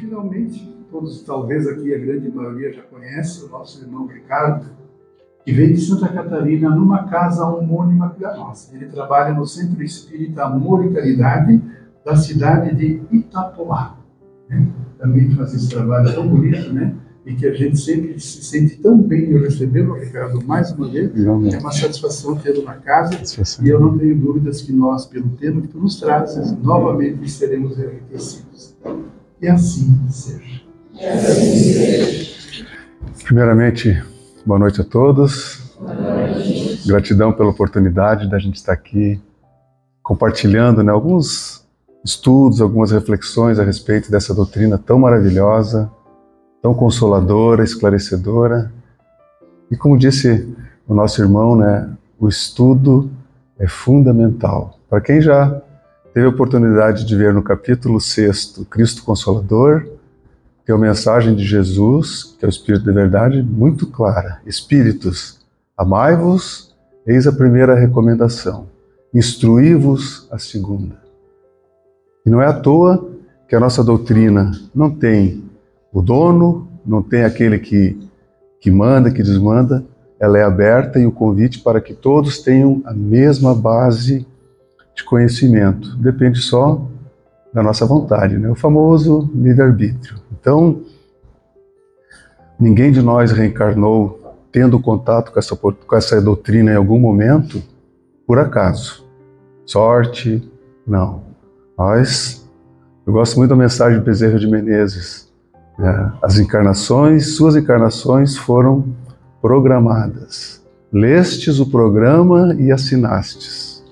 finalmente, todos, talvez aqui a grande maioria já conhece o nosso irmão Ricardo, que veio de Santa Catarina numa casa homônima da nossa. Ele trabalha no Centro Espírita Amor e Caridade da cidade de Itapoá. Né? Também faz esse trabalho tão bonito, né? E que a gente sempre se sente tão bem de recebê-lo, Ricardo, mais uma vez. É uma satisfação tê-lo na casa. E eu não tenho dúvidas que nós, pelo tema que tu nos trazes, novamente seremos enriquecidos. E assim seja. Primeiramente, boa noite a todos. Boa noite. Gratidão pela oportunidade da gente estar aqui compartilhando, né, alguns estudos, algumas reflexões a respeito dessa doutrina tão maravilhosa, tão consoladora, esclarecedora. E como disse o nosso irmão, né, o estudo é fundamental. Para quem já teve a oportunidade de ver no capítulo 6, Cristo Consolador, tem a mensagem de Jesus, que é o Espírito de Verdade, muito clara. Espíritos, amai-vos, eis a primeira recomendação. Instruí-vos a segunda. E não é à toa que a nossa doutrina não tem o dono, não tem aquele que manda, que desmanda. Ela é aberta e o convite para que todos tenham a mesma base de conhecimento. Depende só da nossa vontade, né? O famoso livre-arbítrio. Então, ninguém de nós reencarnou tendo contato com essa doutrina em algum momento, por acaso. Sorte, não. Eu gosto muito da mensagem de Bezerra de Menezes. As encarnações, suas encarnações foram programadas. Lestes o programa e assinastes.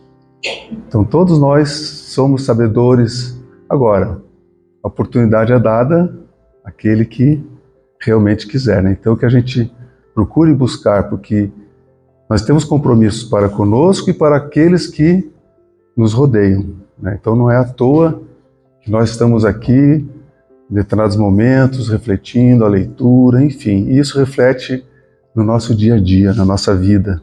Então todos nós somos sabedores. Agora, a oportunidade é dada àquele que realmente quiser, né? Então que a gente procure buscar, porque nós temos compromissos para conosco e para aqueles que nos rodeiam, né? Então não é à toa que nós estamos aqui em determinados momentos, refletindo a leitura, enfim, e isso reflete no nosso dia a dia, na nossa vida,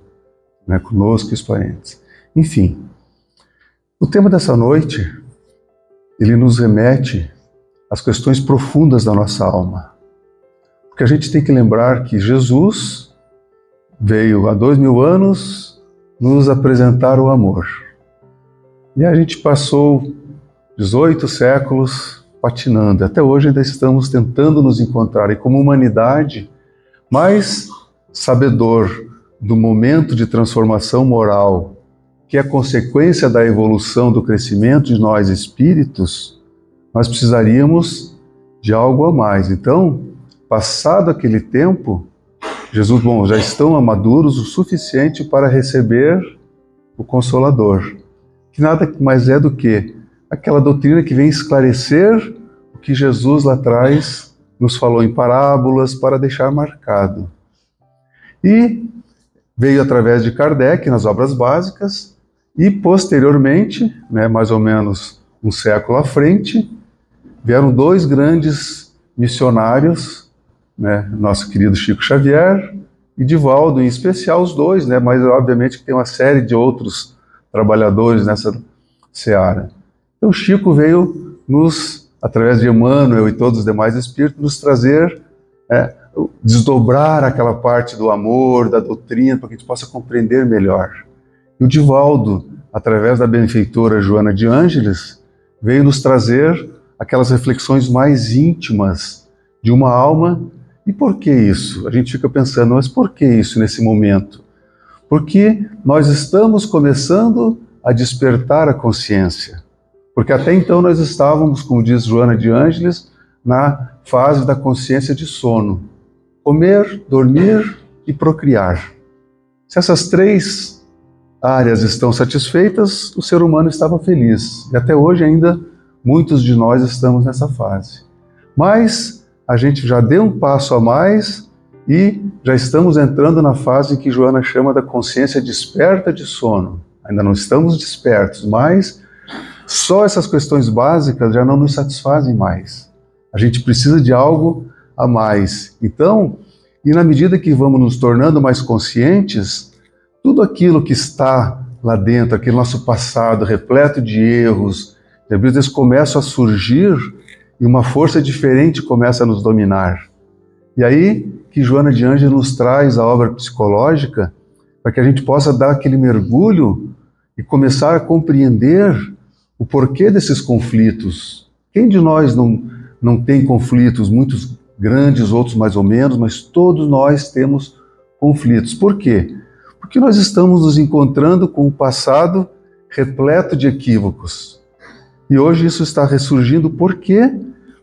né, conosco e os parentes. Enfim, o tema dessa noite, ele nos remete às questões profundas da nossa alma. Porque a gente tem que lembrar que Jesus veio há 2000 anos nos apresentar o amor. E a gente passou 18 séculos patinando. Até hoje ainda estamos tentando nos encontrar. E como humanidade, mais sabedor do momento de transformação moral, que é consequência da evolução, do crescimento de nós espíritos, nós precisaríamos de algo a mais. Então, passado aquele tempo, Jesus, já estão maduros o suficiente para receber o Consolador, que nada mais é do que aquela doutrina que vem esclarecer o que Jesus lá atrás nos falou em parábolas para deixar marcado. E veio através de Kardec nas obras básicas e posteriormente, né, mais ou menos um século à frente, vieram dois grandes missionários, né, nosso querido Chico Xavier e Divaldo, em especial os dois, né, mas obviamente que tem uma série de outros trabalhadores nessa seara. Então Chico veio através de Emmanuel e todos os demais espíritos, nos trazer, desdobrar aquela parte do amor, da doutrina, para que a gente possa compreender melhor. E o Divaldo, através da benfeitora Joana de Ângeles, veio nos trazer aquelas reflexões mais íntimas de uma alma. E por que isso? A gente fica pensando, mas por que isso nesse momento? Porque nós estamos começando a despertar a consciência. Porque até então nós estávamos, como diz Joana de Ângeles, na fase da consciência de sono. Comer, dormir e procriar. Se essas três áreas estão satisfeitas, o ser humano estava feliz. E até hoje ainda muitos de nós estamos nessa fase. Mas a gente já deu um passo a mais e já estamos entrando na fase que Joana chama da consciência desperta de sono. Ainda não estamos despertos, mas só essas questões básicas já não nos satisfazem mais. A gente precisa de algo a mais. Então, e na medida que vamos nos tornando mais conscientes, tudo aquilo que está lá dentro, aquele nosso passado repleto de erros, às vezes começam a surgir e uma força diferente começa a nos dominar. E aí que Joana de Ângeles nos traz a obra psicológica para que a gente possa dar aquele mergulho e começar a compreender o porquê desses conflitos. Quem de nós não tem conflitos, muitos grandes, outros mais ou menos, mas todos nós temos conflitos. Por quê? Porque nós estamos nos encontrando com o passado repleto de equívocos. E hoje isso está ressurgindo. Por quê?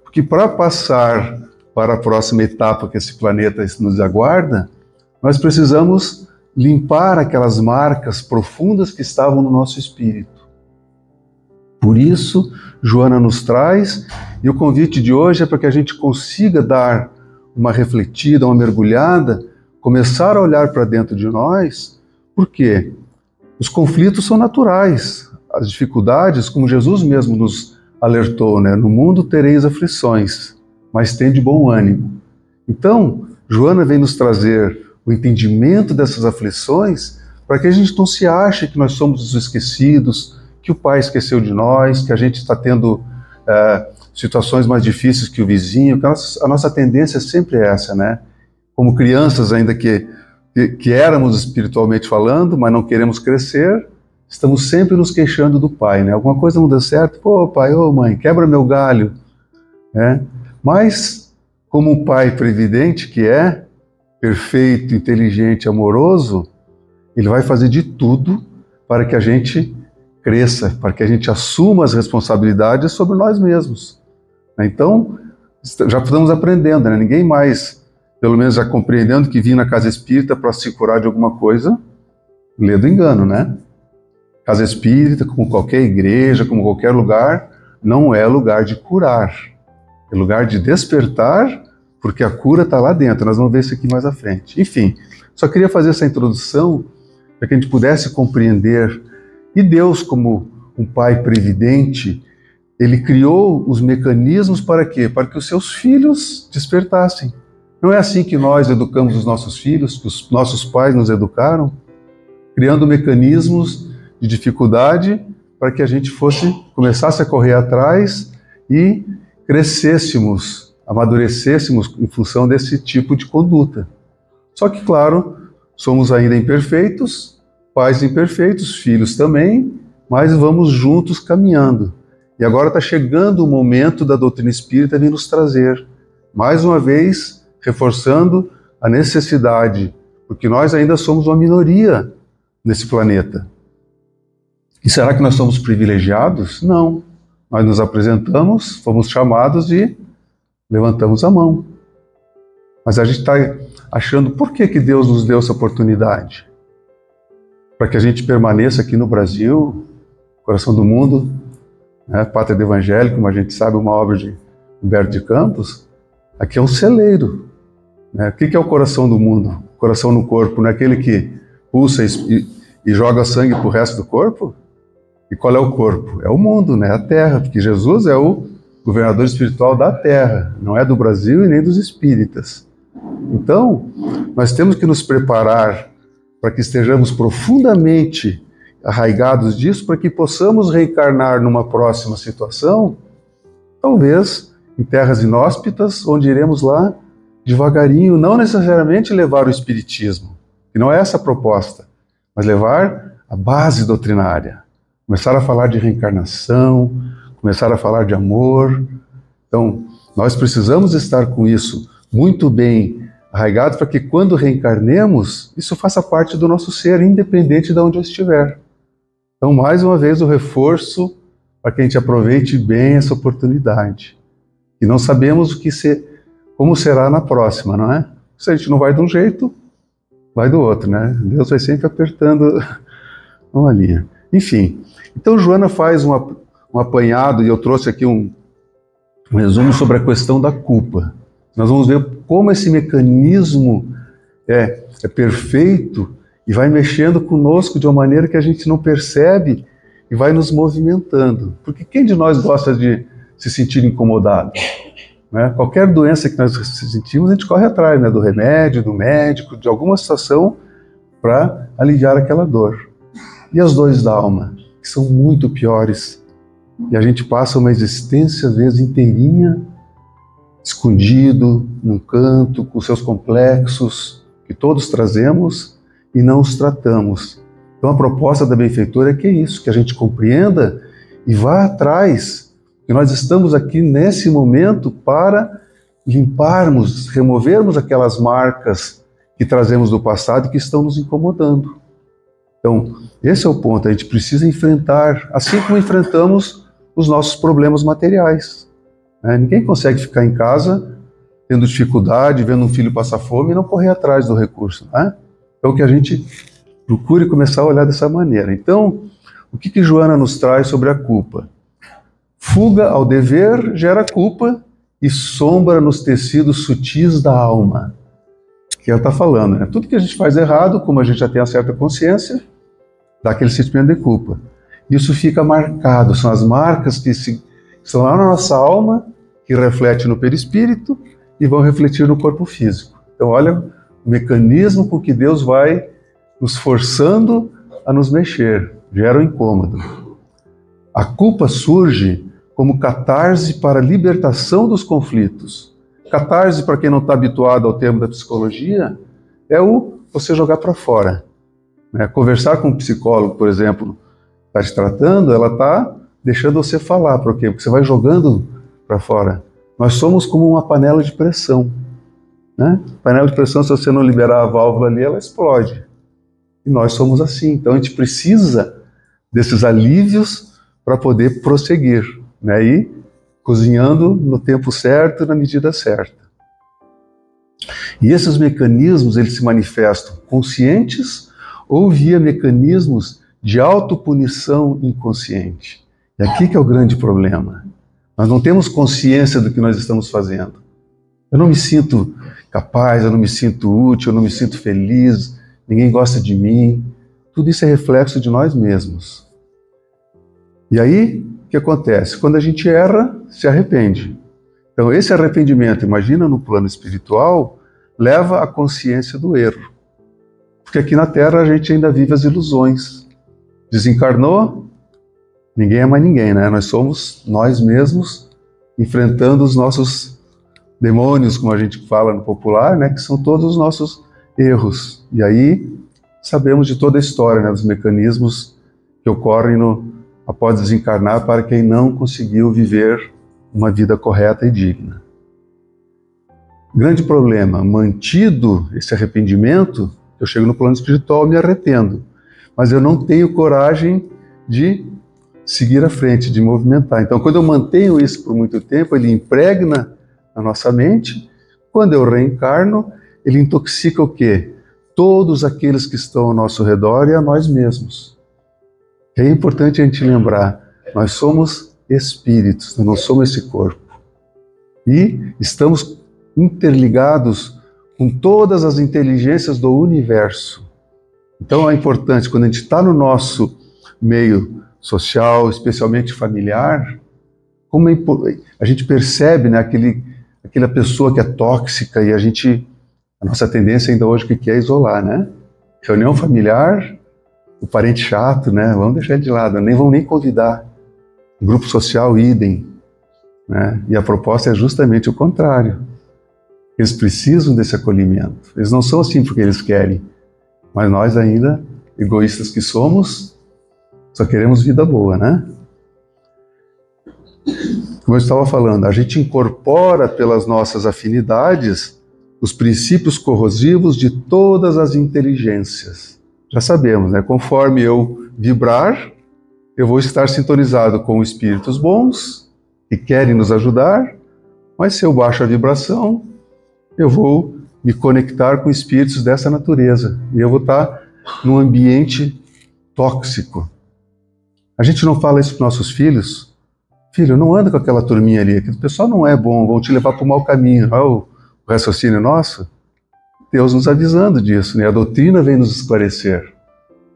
Porque para passar para a próxima etapa que esse planeta nos aguarda, nós precisamos limpar aquelas marcas profundas que estavam no nosso espírito. Por isso, Joana nos traz, e o convite de hoje é para que a gente consiga dar uma refletida, uma mergulhada, começar a olhar para dentro de nós. Por quê? Os conflitos são naturais, as dificuldades, como Jesus mesmo nos alertou, né? No mundo tereis aflições, mas tende bom ânimo. Então, Joana vem nos trazer o entendimento dessas aflições para que a gente não se ache que nós somos os esquecidos, que o pai esqueceu de nós, que a gente está tendo situações mais difíceis que o vizinho, que a nossa tendência é sempre essa, né? Como crianças, ainda que éramos espiritualmente falando, mas não queremos crescer, estamos sempre nos queixando do pai, né? Alguma coisa não deu certo, pô pai, ô mãe, quebra meu galho, né? Mas, como o pai previdente que é, perfeito, inteligente, amoroso, ele vai fazer de tudo para que a gente cresça, para que a gente assuma as responsabilidades sobre nós mesmos. Então, já estamos aprendendo, né? Ninguém mais, pelo menos já compreendendo que vinha na casa espírita para se curar de alguma coisa, lê do engano, né? Casa espírita, como qualquer igreja, como qualquer lugar, não é lugar de curar, é lugar de despertar, porque a cura está lá dentro. Nós vamos ver isso aqui mais à frente. Enfim, só queria fazer essa introdução para que a gente pudesse compreender. E Deus, como um pai previdente, ele criou os mecanismos para quê? Para que os seus filhos despertassem. Não é assim que nós educamos os nossos filhos, que os nossos pais nos educaram, criando mecanismos de dificuldade para que a gente começasse a correr atrás e crescêssemos, amadurecêssemos em função desse tipo de conduta. Só que, claro, somos ainda imperfeitos, pais imperfeitos, filhos também, mas vamos juntos caminhando. E agora está chegando o momento da doutrina espírita vir nos trazer, mais uma vez, reforçando a necessidade, porque nós ainda somos uma minoria nesse planeta. E será que nós somos privilegiados? Não. Nós nos apresentamos, fomos chamados e levantamos a mão. Mas a gente está achando, por que Deus nos deu essa oportunidade? Para que a gente permaneça aqui no Brasil, coração do mundo, né? Pátria do Evangelho, como a gente sabe, uma obra de Humberto de Campos. Aqui é um celeiro. Né? O que é o coração do mundo? O coração no corpo, não é aquele que pulsa e joga sangue para o resto do corpo? E qual é o corpo? É o mundo, né? A Terra, porque Jesus é o governador espiritual da Terra, não é do Brasil e nem dos espíritas. Então, nós temos que nos preparar para que estejamos profundamente arraigados disso, para que possamos reencarnar numa próxima situação, talvez em terras inóspitas, onde iremos lá devagarinho, não necessariamente levar o espiritismo, que não é essa a proposta, mas levar a base doutrinária. Começar a falar de reencarnação, começar a falar de amor. Então, nós precisamos estar com isso muito bem arraigado para que quando reencarnemos, isso faça parte do nosso ser, independente de onde eu estiver. Então, mais uma vez, o reforço para que a gente aproveite bem essa oportunidade. E não sabemos como será na próxima, não é? Se a gente não vai de um jeito, vai do outro, né? Deus vai sempre apertando uma linha. Enfim, então Joana faz um apanhado, e eu trouxe aqui um resumo sobre a questão da culpa. Nós vamos ver como esse mecanismo é perfeito e vai mexendo conosco de uma maneira que a gente não percebe e vai nos movimentando. Porque quem de nós gosta de se sentir incomodado? Né? Qualquer doença que nós sentimos, a gente corre atrás, né? Do remédio, do médico, de alguma situação para aliviar aquela dor. E as dores da alma, que são muito piores, E a gente passa uma existência, às vezes, inteirinha, escondido, num canto, com seus complexos, que todos trazemos e não os tratamos. Então a proposta da benfeitora é que é isso, que a gente compreenda e vá atrás, que nós estamos aqui nesse momento para limparmos, removermos aquelas marcas que trazemos do passado e que estão nos incomodando. Então, esse é o ponto, a gente precisa enfrentar, assim como enfrentamos os nossos problemas materiais. Ninguém consegue ficar em casa tendo dificuldade, vendo um filho passar fome e não correr atrás do recurso. Então, que a gente procure começar a olhar dessa maneira. Então, o que Joana nos traz sobre a culpa? Fuga ao dever gera culpa e sombra nos tecidos sutis da alma. Que ela está falando, tudo que a gente faz errado, como a gente já tem uma certa consciência, dá aquele sentimento de culpa. Isso fica marcado, são as marcas que estão lá na nossa alma, que refletem no perispírito e vão refletir no corpo físico. Então olha o mecanismo com que Deus vai nos forçando a nos mexer, gera um incômodo. A culpa surge como catarse para a libertação dos conflitos. Catarse, para quem não está habituado ao termo da psicologia, é o você jogar para fora. Conversar com um psicólogo, por exemplo, está te tratando, ela está deixando você falar. Por quê? Porque você vai jogando para fora. Nós somos como uma panela de pressão. Panela de pressão, se você não liberar a válvula ali, ela explode. E nós somos assim. Então a gente precisa desses alívios para poder prosseguir. E cozinhando no tempo certo, na medida certa. E esses mecanismos, eles se manifestam conscientes ou via mecanismos de autopunição inconsciente. E aqui que é o grande problema. Nós não temos consciência do que nós estamos fazendo. Eu não me sinto capaz, eu não me sinto útil, eu não me sinto feliz, ninguém gosta de mim. Tudo isso é reflexo de nós mesmos. E aí, o que acontece? Quando a gente erra, se arrepende. Então esse arrependimento, imagina no plano espiritual, leva à consciência do erro. Porque aqui na Terra a gente ainda vive as ilusões. Desencarnou, ninguém é mais ninguém, Nós somos nós mesmos enfrentando os nossos demônios, como a gente fala no popular, que são todos os nossos erros. E aí sabemos de toda a história, dos mecanismos que ocorrem após desencarnar para quem não conseguiu viver uma vida correta e digna. Grande problema, mantido esse arrependimento, eu chego no plano espiritual e me arrependo, mas eu não tenho coragem de seguir à frente, de movimentar. Então, quando eu mantenho isso por muito tempo, ele impregna a nossa mente. Quando eu reencarno, ele intoxica o quê? Todos aqueles que estão ao nosso redor e a nós mesmos. É importante a gente lembrar, nós somos espíritos, nós não somos esse corpo. E estamos interligados com todas as inteligências do universo. Então é importante, quando a gente está no nosso meio social, especialmente familiar, como a gente percebe aquela pessoa que é tóxica e a nossa tendência ainda hoje que é isolar, Reunião familiar, o parente chato, vamos deixar ele de lado, nem vão nem convidar. Grupo social, idem. E a proposta é justamente o contrário. Eles precisam desse acolhimento. Eles não são assim porque eles querem, mas nós ainda, egoístas que somos, só queremos vida boa, Como eu estava falando, a gente incorpora pelas nossas afinidades os princípios corrosivos de todas as inteligências. Já sabemos, conforme eu vibrar, eu vou estar sintonizado com espíritos bons, que querem nos ajudar, mas se eu baixo a vibração, eu vou me conectar com espíritos dessa natureza, e eu vou estar num ambiente tóxico. A gente não fala isso para os nossos filhos? Filho, não anda com aquela turminha ali, aquele pessoal não é bom, vão te levar para o mau caminho. Olha o raciocínio nosso. Deus nos avisando disso, A doutrina vem nos esclarecer.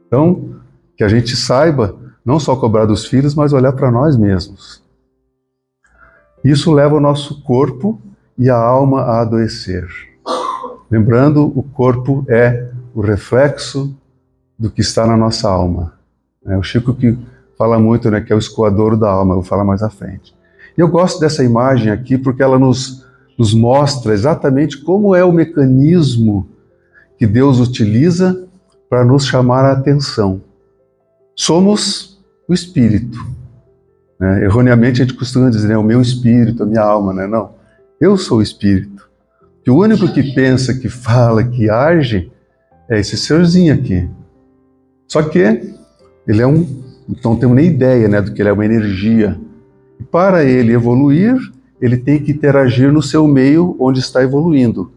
Então, que a gente saiba não só cobrar dos filhos, mas olhar para nós mesmos. Isso leva o nosso corpo e a alma a adoecer. Lembrando, o corpo é o reflexo do que está na nossa alma. O Chico que fala muito, né, que é o escoadouro da alma, eu vou falar mais à frente. E eu gosto dessa imagem aqui porque ela nos mostra exatamente como é o mecanismo que Deus utiliza para nos chamar a atenção. Somos o espírito. Né? Erroneamente a gente costuma dizer, né, o meu espírito, a minha alma, né? Não, eu sou o espírito. Que o único que pensa, que fala, que age é esse serzinho aqui. Só que ele é não temos nem ideia, né, do que ele é, uma energia. E para ele evoluir, ele tem que interagir no seu meio onde está evoluindo.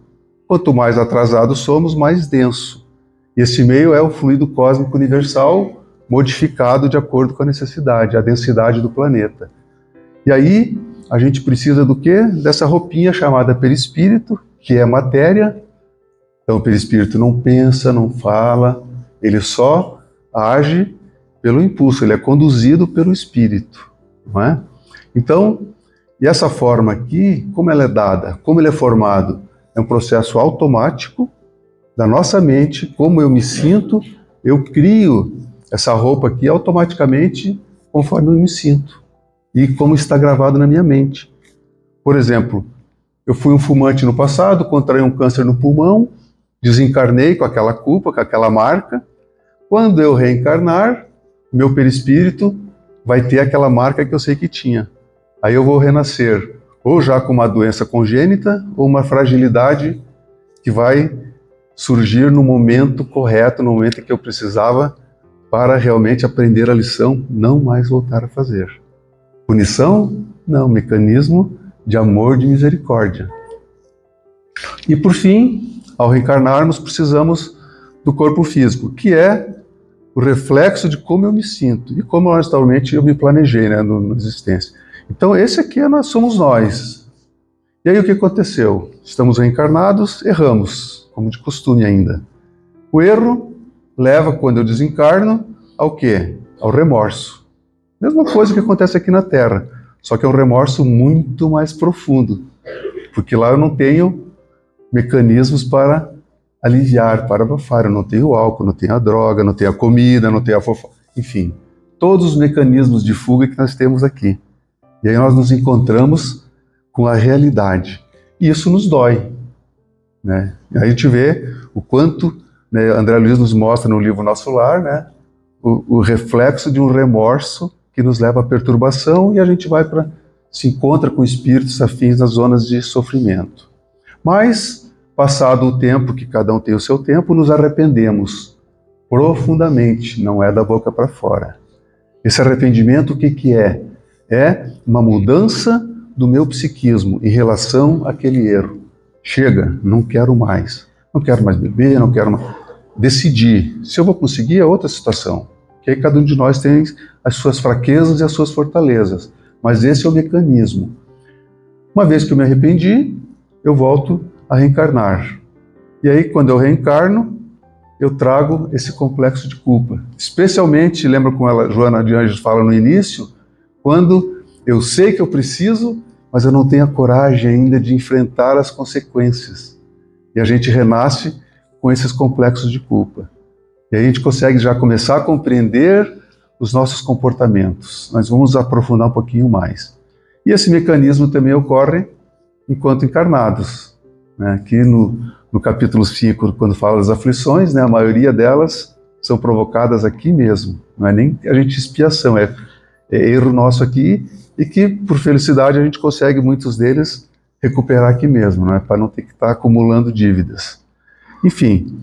Quanto mais atrasado somos, mais denso. E esse meio é o fluido cósmico universal modificado de acordo com a necessidade, a densidade do planeta. E aí a gente precisa do quê? Dessa roupinha chamada perispírito, que é matéria. Então o perispírito não pensa, não fala, ele só age pelo impulso, ele é conduzido pelo espírito, não é? Então, e essa forma aqui, como ela é dada, como ele é formado, é um processo automático da nossa mente, como eu me sinto, eu crio essa roupa aqui automaticamente conforme eu me sinto e como está gravado na minha mente. Por exemplo, eu fui um fumante no passado, contraí um câncer no pulmão, desencarnei com aquela culpa, com aquela marca. Quando eu reencarnar, meu perispírito vai ter aquela marca que eu sei que tinha. Aí eu vou renascer, ou já com uma doença congênita, ou uma fragilidade que vai surgir no momento correto, no momento em que eu precisava, para realmente aprender a lição, não mais voltar a fazer. Punição? Não, mecanismo de amor, de misericórdia. E por fim, ao reencarnarmos, precisamos do corpo físico, que é o reflexo de como eu me sinto e como naturalmente eu me planejei, né, na existência. Então esse aqui nós somos nós. E aí o que aconteceu? Estamos reencarnados, erramos, como de costume ainda. O erro leva, quando eu desencarno, ao quê? Ao remorso. Mesma coisa que acontece aqui na Terra, só que é um remorso muito mais profundo, porque lá eu não tenho mecanismos para aliviar, para abafar. Eu não tenho o álcool, não tenho a droga, não tenho a comida, não tenho a fofoca, enfim, todos os mecanismos de fuga que nós temos aqui. E aí nós nos encontramos com a realidade. E isso nos dói, né? E aí a gente vê o quanto, né, André Luiz nos mostra no livro Nosso Lar, né, o reflexo de um remorso que nos leva à perturbação e a gente se encontra com espíritos afins nas zonas de sofrimento. Mas, passado o tempo, que cada um tem o seu tempo, nos arrependemos profundamente, não é da boca para fora. Esse arrependimento, o que é? É uma mudança do meu psiquismo em relação àquele erro. Chega, não quero mais. Não quero mais beber, não quero mais... Decidir. Se eu vou conseguir, é outra situação. Que aí cada um de nós tem as suas fraquezas e as suas fortalezas. Mas esse é o mecanismo. Uma vez que eu me arrependi, eu volto a reencarnar. E aí, quando eu reencarno, eu trago esse complexo de culpa. Especialmente, lembra como Joana de Anjos fala no início, quando eu sei que eu preciso, mas eu não tenho a coragem ainda de enfrentar as consequências. E a gente renasce com esses complexos de culpa. E aí a gente consegue já começar a compreender os nossos comportamentos. Nós vamos aprofundar um pouquinho mais. E esse mecanismo também ocorre enquanto encarnados. Né? Aqui no capítulo 5, quando fala das aflições, né, a maioria delas são provocadas aqui mesmo. Não é nem a gente expiação, é erro nosso aqui, e que, por felicidade, a gente consegue muitos deles recuperar aqui mesmo, né, para não ter que estar acumulando dívidas. Enfim,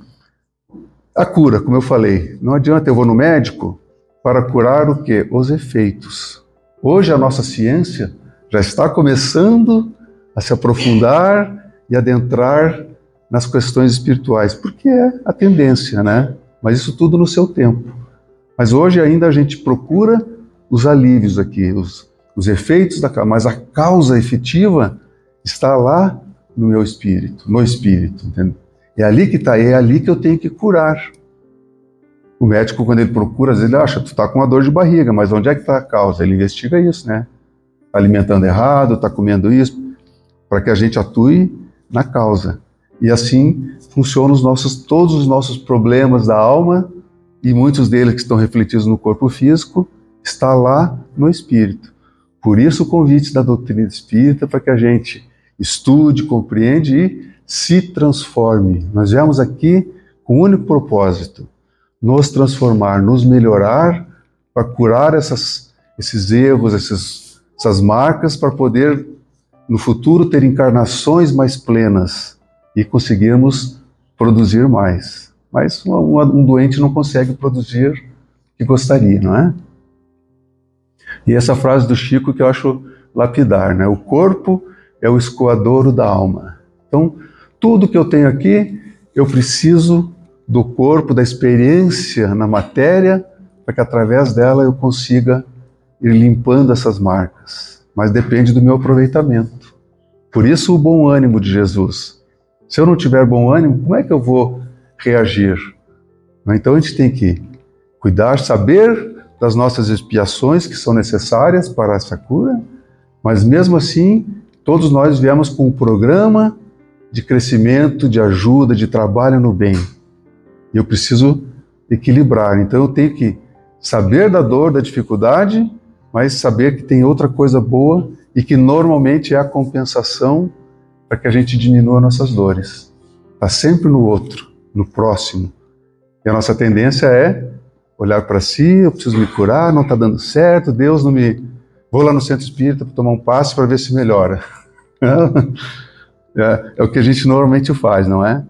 a cura, como eu falei, não adianta eu vou no médico para curar o quê? Os efeitos. Hoje a nossa ciência já está começando a se aprofundar e adentrar nas questões espirituais, porque é a tendência, né? Mas isso tudo no seu tempo. Mas hoje ainda a gente procura os alívios aqui, os efeitos mas a causa efetiva está lá no meu espírito, no espírito, entende? É ali que está, é ali que eu tenho que curar. O médico, quando ele procura, às vezes ele acha, tu está com uma dor de barriga, mas onde é que está a causa? Ele investiga isso, né? Está alimentando errado, está comendo isso, para que a gente atue na causa. E assim funcionam todos os nossos problemas da alma, e muitos deles que estão refletidos no corpo físico, está lá no espírito. Por isso o convite da doutrina espírita para que a gente estude, compreende e se transforme. Nós viemos aqui com o único propósito: nos transformar, nos melhorar, para curar esses erros, essas marcas, para poder no futuro ter encarnações mais plenas e conseguirmos produzir mais. Mas um doente não consegue produzir o que gostaria, não é? E essa frase do Chico que eu acho lapidar, né? O corpo é o escoadouro da alma. Então, tudo que eu tenho aqui, eu preciso do corpo, da experiência na matéria, para que através dela eu consiga ir limpando essas marcas. Mas depende do meu aproveitamento. Por isso o bom ânimo de Jesus. Se eu não tiver bom ânimo, como é que eu vou reagir? Então a gente tem que cuidar, saber das nossas expiações que são necessárias para essa cura, mas mesmo assim, todos nós viemos com um programa de crescimento, de ajuda, de trabalho no bem. E eu preciso equilibrar. Então eu tenho que saber da dor, da dificuldade, mas saber que tem outra coisa boa e que normalmente é a compensação para que a gente diminua nossas dores. Está sempre no outro, no próximo. E a nossa tendência é olhar para si, eu preciso me curar, não está dando certo, Deus não me... Vou lá no centro espírita para tomar um passe para ver se melhora. É o que a gente normalmente faz, não é?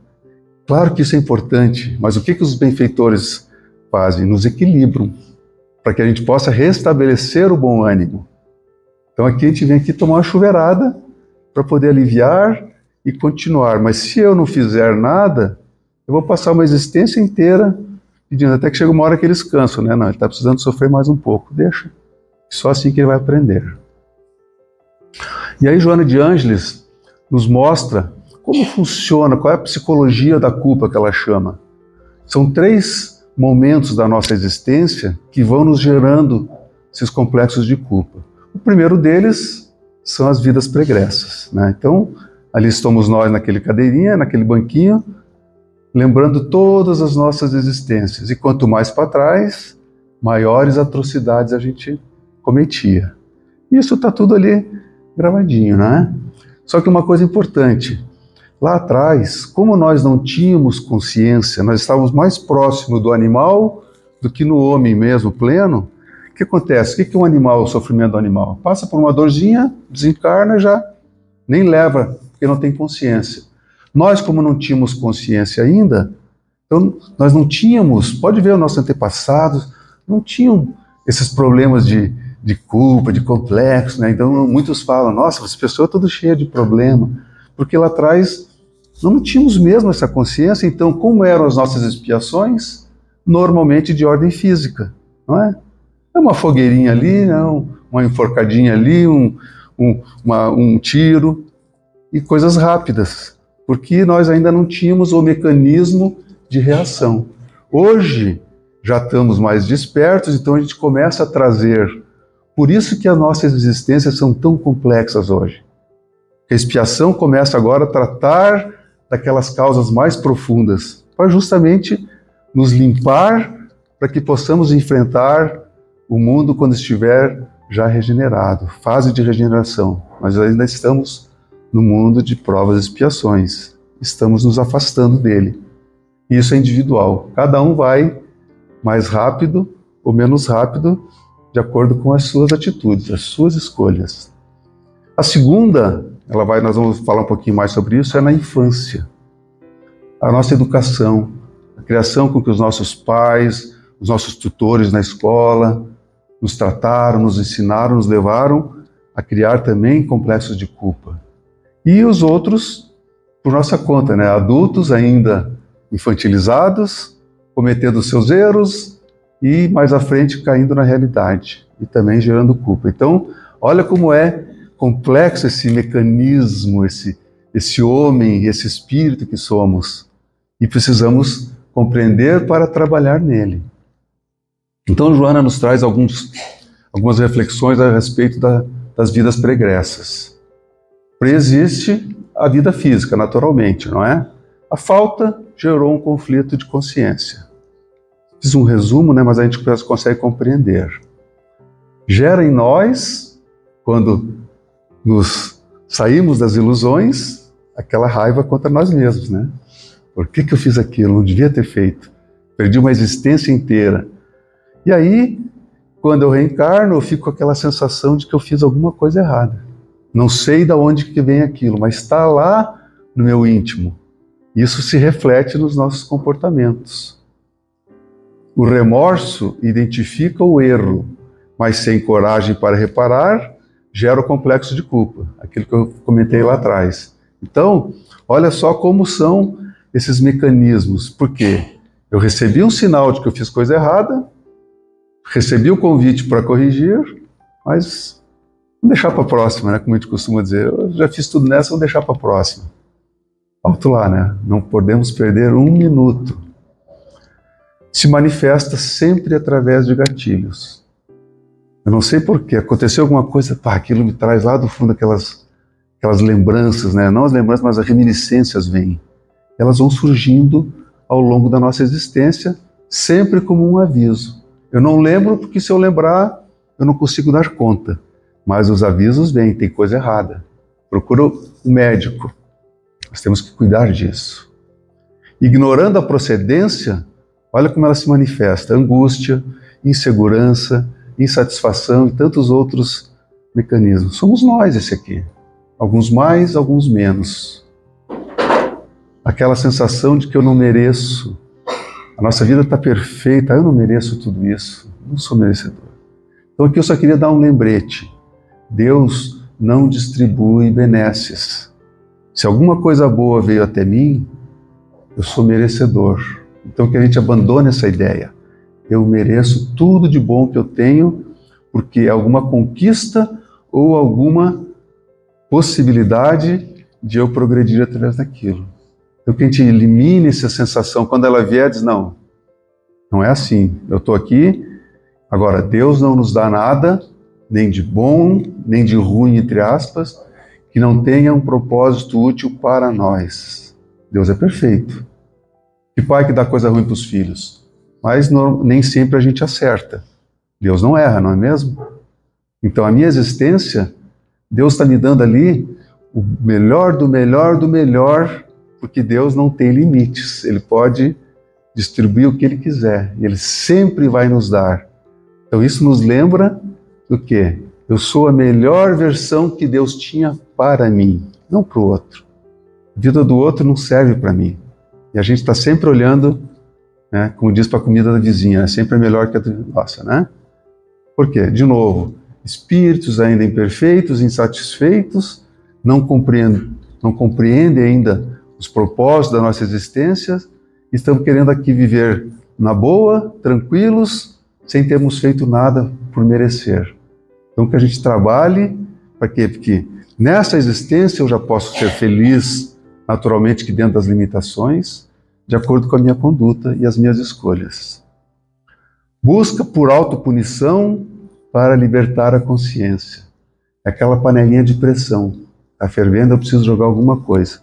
Claro que isso é importante, mas o que os benfeitores fazem? Nos equilibram, para que a gente possa restabelecer o bom ânimo. Então aqui a gente vem aqui tomar uma chuveirada para poder aliviar e continuar. Mas se eu não fizer nada, eu vou passar uma existência inteira pedindo, até que chega uma hora que eles cansam, né? Não, ele está precisando sofrer mais um pouco, deixa. Só assim que ele vai aprender. E aí Joana de Ângeles nos mostra como funciona, qual é a psicologia da culpa que ela chama. São 3 momentos da nossa existência que vão nos gerando esses complexos de culpa. O primeiro deles são as vidas pregressas, né? Então, ali estamos nós naquele cadeirinha, naquele banquinho, lembrando todas as nossas existências. E quanto mais para trás, maiores atrocidades a gente cometia. Isso está tudo ali gravadinho, né? Só que uma coisa importante, lá atrás, como nós não tínhamos consciência, nós estávamos mais próximos do animal do que no homem mesmo, pleno. O que acontece? O que é um animal, o sofrimento do animal? Passa por uma dorzinha, desencarna, já nem leva, porque não tem consciência. Nós, como não tínhamos consciência ainda, então nós não tínhamos, pode ver os nossos antepassados, não tinham esses problemas de culpa, de complexo, né? Então muitos falam, nossa, essa pessoa é toda cheia de problema, porque lá atrás não tínhamos mesmo essa consciência. Então como eram as nossas expiações? Normalmente de ordem física, não é? É uma fogueirinha ali, não, uma enforcadinha ali, um tiro e coisas rápidas, porque nós ainda não tínhamos o mecanismo de reação. Hoje já estamos mais despertos, então a gente começa a trazer. Por isso que as nossas existências são tão complexas hoje. A expiação começa agora a tratar daquelas causas mais profundas, para justamente nos limpar, para que possamos enfrentar o mundo quando estiver já regenerado, fase de regeneração. Nós ainda estamos no mundo de provas e expiações, estamos nos afastando dele. Isso é individual, cada um vai mais rápido ou menos rápido, de acordo com as suas atitudes, as suas escolhas. A segunda, nós vamos falar um pouquinho mais sobre isso, é na infância. A nossa educação, a criação com que os nossos pais, os nossos tutores na escola, nos trataram, nos ensinaram, nos levaram a criar também complexos de culpa. E os outros, por nossa conta, né? Adultos ainda infantilizados, cometendo seus erros e mais à frente caindo na realidade e também gerando culpa. Então, olha como é complexo esse mecanismo, esse homem, esse espírito que somos. E precisamos compreender para trabalhar nele. Então, Joana nos traz algumas reflexões a respeito das vidas pregressas. Preexiste a vida física, naturalmente, não é? A falta gerou um conflito de consciência. Fiz um resumo, né, mas a gente consegue compreender. gera em nós, quando nos saímos das ilusões, aquela raiva contra nós mesmos, né? Por que eu fiz aquilo? Não devia ter feito. Perdi uma existência inteira. E aí, quando eu reencarno, eu fico com aquela sensação de que eu fiz alguma coisa errada. Não sei de onde que vem aquilo, mas está lá no meu íntimo. Isso se reflete nos nossos comportamentos. O remorso identifica o erro, mas sem coragem para reparar, gera o complexo de culpa, aquilo que eu comentei lá atrás. Então, olha só como são esses mecanismos. Por quê? Eu recebi um sinal de que eu fiz coisa errada, recebi o convite para corrigir, mas vamos deixar para a próxima, né? Como a gente costuma dizer, eu já fiz tudo nessa, vamos deixar para a próxima. Alto lá, né? Não podemos perder um minuto. Se manifesta sempre através de gatilhos. Eu não sei porquê, aconteceu alguma coisa, aquilo me traz lá do fundo aquelas lembranças, né? Não as lembranças, mas as reminiscências vêm. Elas vão surgindo ao longo da nossa existência, sempre como um aviso. Eu não lembro porque se eu lembrar, eu não consigo dar conta. Mas os avisos vêm, tem coisa errada. Procura o médico. Nós temos que cuidar disso. Ignorando a procedência, olha como ela se manifesta. Angústia, insegurança, insatisfação e tantos outros mecanismos. Somos nós esse aqui. Alguns mais, alguns menos. Aquela sensação de que eu não mereço. A nossa vida está perfeita, eu não mereço tudo isso. Não sou merecedor. Então aqui eu só queria dar um lembrete. Deus não distribui benesses. Se alguma coisa boa veio até mim, eu sou merecedor. Então que a gente abandone essa ideia. Eu mereço tudo de bom que eu tenho, porque é alguma conquista ou alguma possibilidade de eu progredir através daquilo. Então que a gente elimine essa sensação. Quando ela vier, diz, não é assim. Eu estou aqui, agora Deus não nos dá nada, nem de bom, nem de ruim, entre aspas, que não tenha um propósito útil para nós. Deus é perfeito. Que pai que dá coisa ruim para os filhos? Mas nem sempre a gente acerta. Deus não erra, não é mesmo? Então a minha existência, Deus está me dando ali o melhor do melhor do melhor, porque Deus não tem limites. Ele pode distribuir o que Ele quiser. E Ele sempre vai nos dar. Então isso nos lembra do quê? Eu sou a melhor versão que Deus tinha para mim, não para o outro. A vida do outro não serve para mim. E a gente está sempre olhando, né, como diz para a comida da vizinha, sempre é melhor que a nossa, né? Por quê? De novo, espíritos ainda imperfeitos, insatisfeitos, não compreendem ainda os propósitos da nossa existência, estamos querendo aqui viver na boa, tranquilos, sem termos feito nada por merecer. Então que a gente trabalhe, para quê? Porque nessa existência eu já posso ser feliz, naturalmente que dentro das limitações, de acordo com a minha conduta e as minhas escolhas. Busca por autopunição para libertar a consciência. É aquela panelinha de pressão. Está fervendo, eu preciso jogar alguma coisa.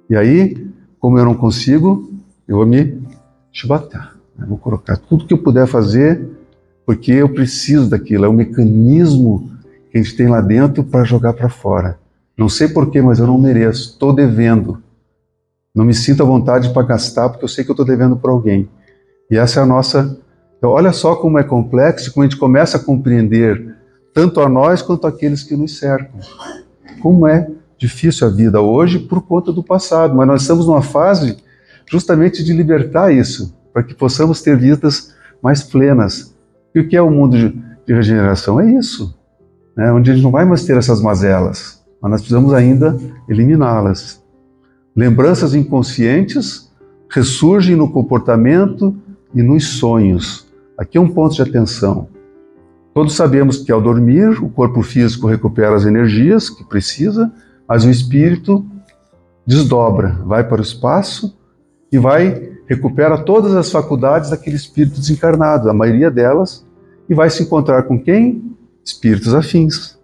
E aí, como eu não consigo, eu vou me chibatar. Vou colocar tudo que eu puder fazer, porque eu preciso daquilo. É um mecanismo que a gente tem lá dentro para jogar para fora. Não sei porquê, mas eu não mereço. Estou devendo. Não me sinto à vontade para gastar, porque eu sei que eu estou devendo para alguém. E essa é a nossa... Então, olha só como é complexo, como a gente começa a compreender tanto a nós quanto aqueles que nos cercam. Como é difícil a vida hoje por conta do passado, mas nós estamos numa fase justamente de libertar isso, para que possamos ter vidas mais plenas. E o que é o mundo de regeneração? É isso, né? Onde a gente não vai mais ter essas mazelas, mas nós precisamos ainda eliminá-las. Lembranças inconscientes ressurgem no comportamento e nos sonhos. Aqui é um ponto de atenção. Todos sabemos que ao dormir, o corpo físico recupera as energias que precisa, mas o espírito desdobra, vai para o espaço e recupera todas as faculdades daquele espírito desencarnado, a maioria delas, e vai se encontrar com quem? Espíritos afins.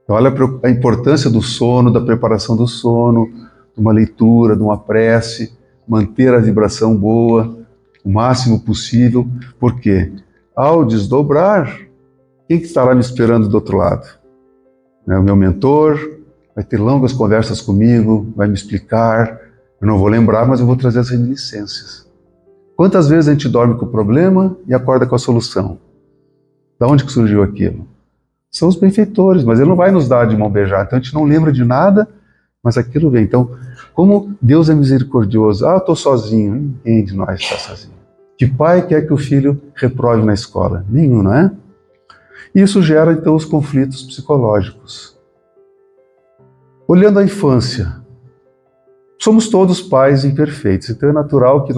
Então, olha a importância do sono, da preparação do sono, de uma leitura, de uma prece, manter a vibração boa, o máximo possível, porque ao desdobrar, Quem que estará me esperando do outro lado? O meu mentor vai ter longas conversas comigo, vai me explicar, eu não vou lembrar, mas eu vou trazer as reminiscências. Quantas vezes a gente dorme com o problema e acorda com a solução? Da onde que surgiu aquilo? São os benfeitores, mas ele não vai nos dar de mão beijada, então a gente não lembra de nada, mas aquilo vem. Então, como Deus é misericordioso, eu estou sozinho, ninguém de nós está sozinho. Que pai quer que o filho reprove na escola? Nenhum, não é? Isso gera, então, os conflitos psicológicos. Olhando a infância, somos todos pais imperfeitos, então é natural que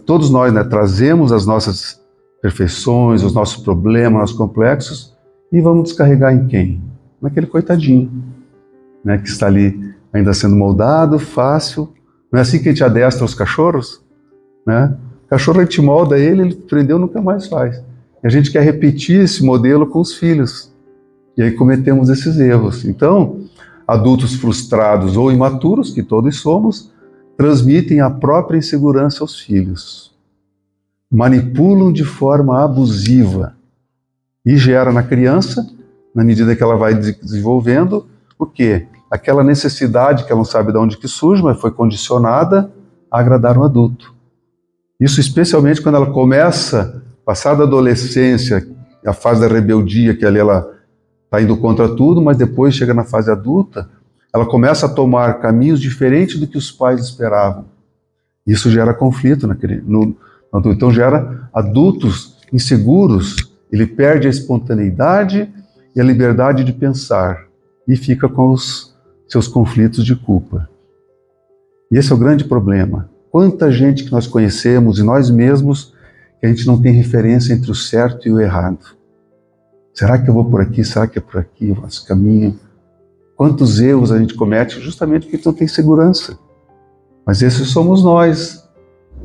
todos nós trazemos as nossas perfeições, os nossos problemas, nossos complexos, e vamos descarregar em quem? Naquele coitadinho, que está ali ainda sendo moldado, fácil. Não é assim que a gente adestra os cachorros? O cachorro, a gente molda ele prendeu, nunca mais faz. E a gente quer repetir esse modelo com os filhos. E aí cometemos esses erros. Então, adultos frustrados ou imaturos, que todos somos, transmitem a própria insegurança aos filhos. Manipulam de forma abusiva. E gera na criança, na medida que ela vai desenvolvendo, o quê? Aquela necessidade que ela não sabe de onde que surge, mas foi condicionada a agradar um adulto. Isso especialmente quando ela começa, passar da adolescência, a fase da rebeldia, que ali ela está indo contra tudo, mas depois chega na fase adulta, ela começa a tomar caminhos diferentes do que os pais esperavam. Isso gera conflito no adulto. Então gera adultos inseguros, ele perde a espontaneidade e a liberdade de pensar e fica com os seus conflitos de culpa. E esse é o grande problema. Quanta gente que nós conhecemos e nós mesmos que a gente não tem referência entre o certo e o errado. Será que eu vou por aqui? Será que é por aqui o nosso caminho? Quantos erros a gente comete justamente porque não tem segurança. Mas esses somos nós,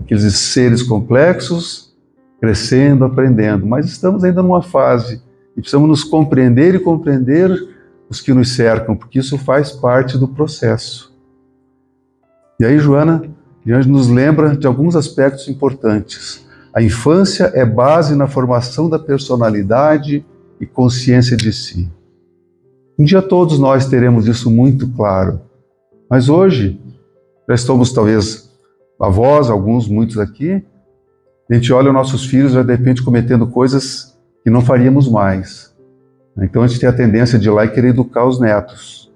aqueles seres complexos, crescendo, aprendendo. Mas estamos ainda numa fase e precisamos nos compreender e compreender os que nos cercam, porque isso faz parte do processo. E aí, Joana nos lembra de alguns aspectos importantes. A infância é base na formação da personalidade e consciência de si. Um dia todos nós teremos isso muito claro, mas hoje já estamos talvez avós, muitos aqui, a gente olha os nossos filhos já de repente cometendo coisas que não faríamos mais. Então a gente tem a tendência de ir lá e querer educar os netos.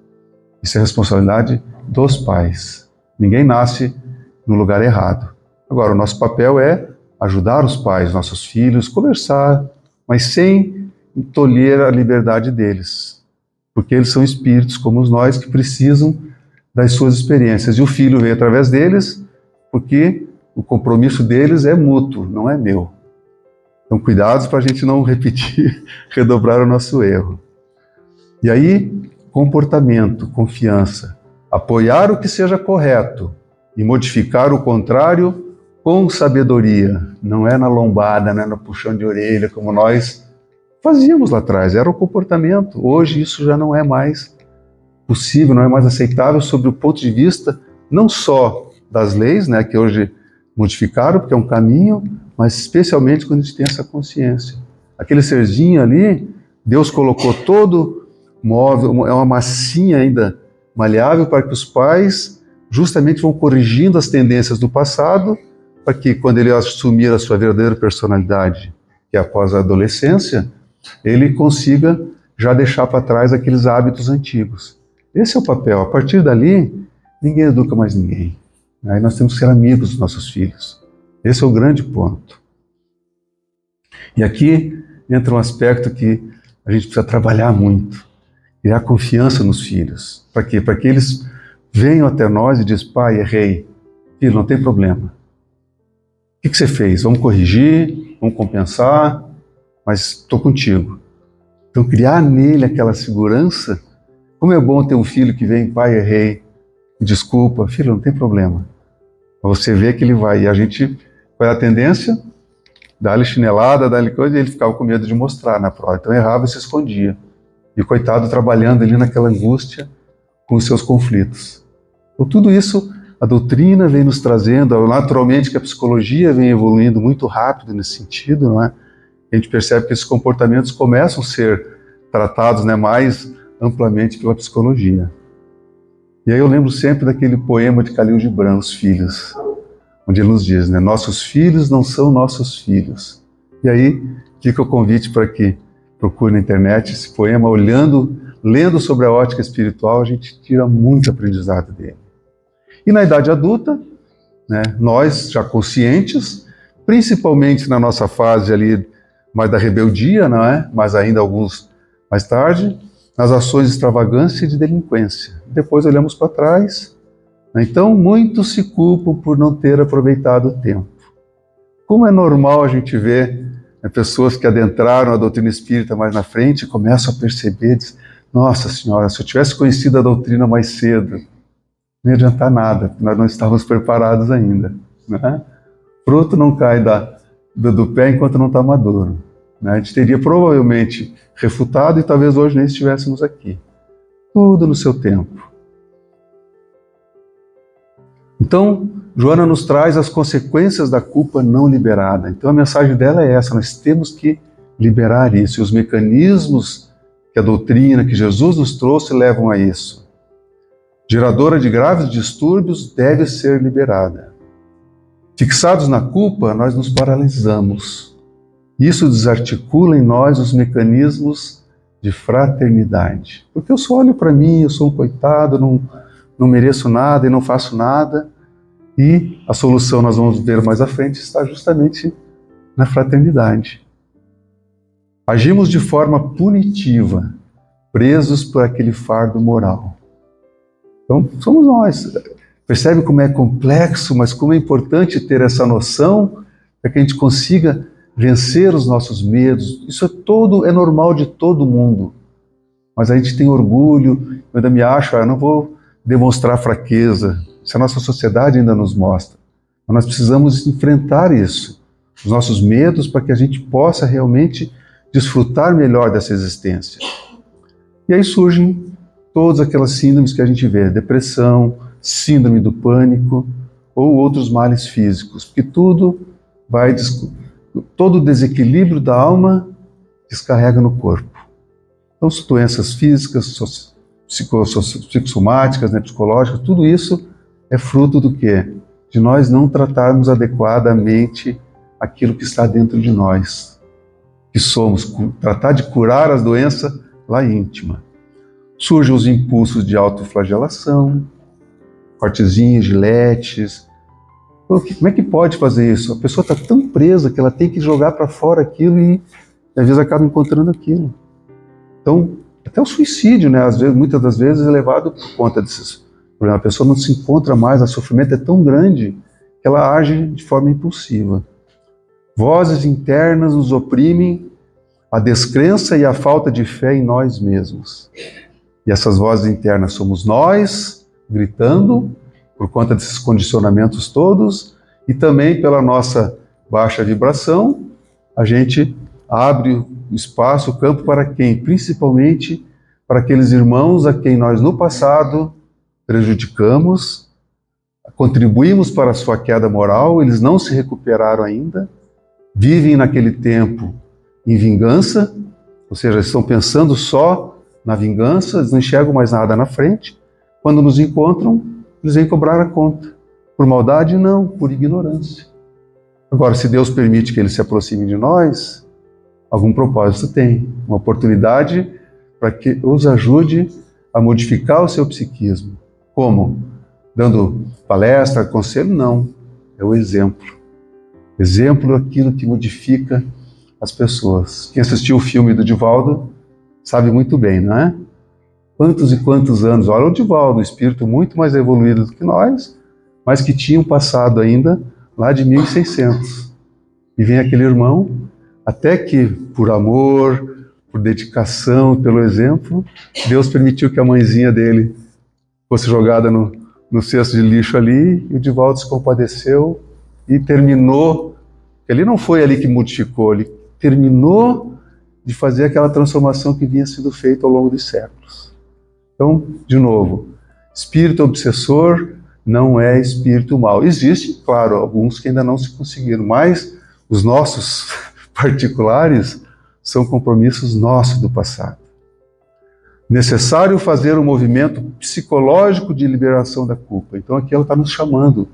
Isso é responsabilidade dos pais. Ninguém nasce no lugar errado. Agora, o nosso papel é ajudar os pais, nossos filhos, conversar, mas sem tolher a liberdade deles. Porque eles são espíritos como nós que precisam das suas experiências. E o filho veio através deles porque o compromisso deles é mútuo, não é meu. Então, cuidados para a gente não repetir, redobrar o nosso erro. E aí, comportamento, confiança. Apoiar o que seja correto e modificar o contrário com sabedoria. Não é na lombada, não é no puxão de orelha, como nós fazíamos lá atrás. Era o comportamento. Hoje isso já não é mais possível, não é mais aceitável sob o ponto de vista não só das leis, que hoje modificaram, porque é um caminho, mas especialmente quando a gente tem essa consciência. Aquele serzinho ali, Deus colocou todo móvel, é uma massinha ainda maleável para que os pais justamente vão corrigindo as tendências do passado, para que quando ele assumir a sua verdadeira personalidade, que é após a adolescência, ele consiga já deixar para trás aqueles hábitos antigos. Esse é o papel. A partir dali, ninguém educa mais ninguém. Aí nós temos que ser amigos dos nossos filhos. Esse é o grande ponto. E aqui entra um aspecto que a gente precisa trabalhar muito. Criar confiança nos filhos. Para quê? Para que eles venham até nós e dizem: pai, errei. Filho, não tem problema. O que você fez? Vamos corrigir, vamos compensar, mas estou contigo. Então, criar nele aquela segurança. Como é bom ter um filho que vem: pai, errei, desculpa. Filho, não tem problema. Você vê que ele vai. E a gente, qual é a tendência? Dá-lhe chinelada, dá-lhe coisa, e ele ficava com medo de mostrar na prova. Então errava e se escondia. E o coitado trabalhando ali naquela angústia com os seus conflitos. Então tudo isso a doutrina vem nos trazendo, naturalmente que a psicologia vem evoluindo muito rápido nesse sentido, não é? a gente percebe que esses comportamentos começam a ser tratados, né, mais amplamente pela psicologia. E aí eu lembro sempre daquele poema de Khalil Gibran, Os Filhos, onde ele nos diz, né, nossos filhos não são nossos filhos. E aí fica o convite para que procure na internet esse poema, lendo sobre a ótica espiritual, a gente tira muito aprendizado dele. E na idade adulta, né, nós já conscientes, principalmente na nossa fase ali mais da rebeldia, não é? Mas ainda alguns mais tarde, nas ações de extravagância e de delinquência. Depois olhamos para trás, né? Então muitos se culpam por não ter aproveitado o tempo. Como é normal a gente ver, né, pessoas que adentraram a doutrina espírita mais na frente e começam a perceber, diz, nossa senhora, se eu tivesse conhecido a doutrina mais cedo, não ia adiantar nada, nós não estávamos preparados ainda, né? Fruto não cai do pé enquanto não está maduro, né? A gente teria provavelmente refutado e talvez hoje nem estivéssemos aqui. Tudo no seu tempo. Então, Joana nos traz as consequências da culpa não liberada. Então a mensagem dela é essa, nós temos que liberar isso. E os mecanismos que a doutrina, que Jesus nos trouxe, levam a isso. Geradora de graves distúrbios deve ser liberada. Fixados na culpa, nós nos paralisamos. Isso desarticula em nós os mecanismos de fraternidade. Porque eu só olho para mim, eu sou um coitado, não mereço nada e não faço nada. E a solução, nós vamos ver mais à frente, está justamente na fraternidade. Agimos de forma punitiva, presos por aquele fardo moral. Então, somos nós. Percebe como é complexo, mas como é importante ter essa noção para que a gente consiga vencer os nossos medos. Isso é normal de todo mundo. Mas a gente tem orgulho, eu ainda me acho, eu não vou demonstrar fraqueza. Isso a nossa sociedade ainda nos mostra. Mas nós precisamos enfrentar isso, os nossos medos, para que a gente possa realmente desfrutar melhor dessa existência. E aí surgem todas aquelas síndromes que a gente vê, depressão, síndrome do pânico ou outros males físicos, porque todo o desequilíbrio da alma descarrega no corpo. Então, doenças físicas, psicossomáticas, né, psicológicas, tudo isso é fruto do quê? De nós não tratarmos adequadamente aquilo que está dentro de nós, que somos, tratar de curar as doenças lá íntima. Surgem os impulsos de autoflagelação, cortezinhos, giletes. Como é que pode fazer isso? A pessoa está tão presa que ela tem que jogar para fora aquilo e às vezes acaba encontrando aquilo. Então, até o suicídio, né? Muitas das vezes é levado por conta desses problemas. A pessoa não se encontra mais, o sofrimento é tão grande que ela age de forma impulsiva. Vozes internas nos oprimem, a descrença e a falta de fé em nós mesmos. E essas vozes internas somos nós, gritando, por conta desses condicionamentos todos, e também pela nossa baixa vibração, a gente abre o espaço, o campo para quem? Principalmente para aqueles irmãos a quem nós no passado prejudicamos, contribuímos para a sua queda moral, eles não se recuperaram ainda, vivem naquele tempo em vingança, ou seja, estão pensando só na vingança, eles não enxergam mais nada na frente. Quando nos encontram, eles vêm cobrar a conta. Por maldade? Não, por ignorância. Agora, se Deus permite que eles se aproximem de nós, algum propósito tem, uma oportunidade para que os ajude a modificar o seu psiquismo. Como? Dando palestra, conselho? Não, é o exemplo. Exemplo é aquilo que modifica as pessoas. Quem assistiu o filme do Divaldo sabe muito bem, não é? Quantos e quantos anos, olha o Divaldo, um espírito muito mais evoluído do que nós, mas que tinha um passado ainda lá de 1600. E vem aquele irmão, até que por amor, por dedicação, pelo exemplo, Deus permitiu que a mãezinha dele fosse jogada no cesto de lixo ali, e o Divaldo se compadeceu e terminou. Ele não foi ali que modificou, ele terminou de fazer aquela transformação que vinha sendo feita ao longo dos séculos. Então, de novo, espírito obsessor não é espírito mau. Existe, claro, alguns que ainda não se conseguiram, mas os nossos particulares são compromissos nossos do passado. Necessário fazer um movimento psicológico de liberação da culpa. Então aqui ela está nos chamando.